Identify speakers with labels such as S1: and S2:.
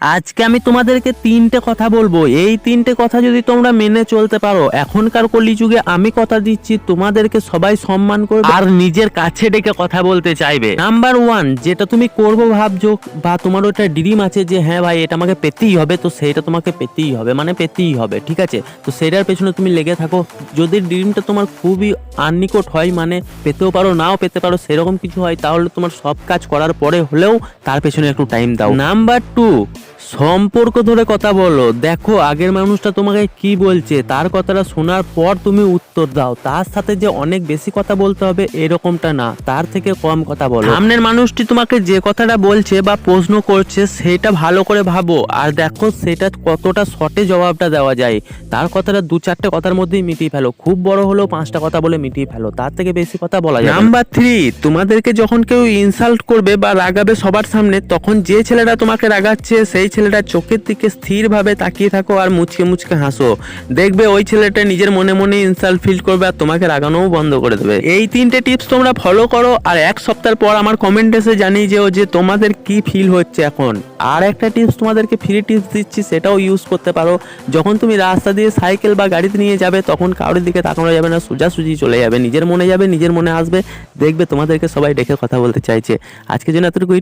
S1: আজকে আমি তোমাদেরকে তিনটে কথা বলবো, এই তিনটে কথা যদি তোমরা মেনে চলতে পারো, এখনকার কলিযুগে আমি কথা দিচ্ছি তোমাদেরকে সবাই সম্মান করবে আর নিজের কাছে ডেকে কথা বলতে চাইবে। নাম্বার ওয়ান, যেটা তুমি করবো ভাবছো বা তোমার ওটা ড্রিম আছে যে হ্যাঁ ভাই এটা আমাকে পেতেই হবে, তো সেইটা তোমাকে পেতেই হবে, মানে পেতেই হবে, ঠিক আছে? তো সেটার পেছনে তুমি লেগে থাকো। যদি ড্রিমটা তোমার খুবই আননিকট হয়, মানে পেতেও পারো নাও পেতে পারো, সেরকম কিছু হয়, তাহলে তোমার সব কাজ করার পরে হলেও তার পেছনে একটু টাইম দাও। নাম্বার টু, সম্পর্ক ধরে কথা বলো। দেখো আগের মানুষটা তোমাকে কি বলছে তার কথাটা শোনার পর তুমি উত্তর দাও। তার সাথে যে অনেক বেশি কথা বলতে হবে এরকমটা না, তার থেকে কম কথা বলো। সামনের মানুষটি তোমাকে যে কথাটা বলছে বা প্রশ্ন করছে সেটা ভালো করে ভাবো, আর দেখো সেটা কতটা শর্টে জবাবটা দেওয়া যায়। তার কথাটা দু চারটে কথার মধ্যেই মিটিয়ে ফেলো, খুব বড় হলেও পাঁচটা কথা বলে মিটিয়ে ফেলো, তার থেকে বেশি কথা বলা যায় না। নাম্বার থ্রি, তোমাদেরকে যখন কেউ ইনসাল্ট করবে বা রাগাবে সবার সামনে, তখন যে ছেলেটা তোমাকে রাগাচ্ছে সেই ছেলেটার চোখের দিকে স্থিরভাবে তাকিয়ে থাকো আর মুচকে মুচকে হাসো। দেখবে ওই ছেলেটা নিজের মনে মনে ইনসাল্ট ফিল করবে আর তোমাকে রাগানোও বন্ধ করে দেবে। এই তিনটে টিপস তোমরা ফলো করো আর এক সপ্তাহ পর আমার কমেন্ট এসে জানিয়ে যেও যে তোমাদের কি ফিল হচ্ছে এখন। আর একটা টিপস তোমাদেরকে ফ্রি টিপস দিচ্ছি, সেটাও ইউজ করতে পারো। যখন তুমি রাস্তা দিয়ে সাইকেল বা গাড়িতে নিয়ে যাবে তখন কারোর দিকে তাকানো যাবে না, সোজাসুজি চলে যাবে, নিজের মনে যাবে, নিজের মনে আসবে, দেখবে তোমাদেরকে সবাই ডেকে কথা বলতে চাইছে। আজকের জন্য এতটুকুই।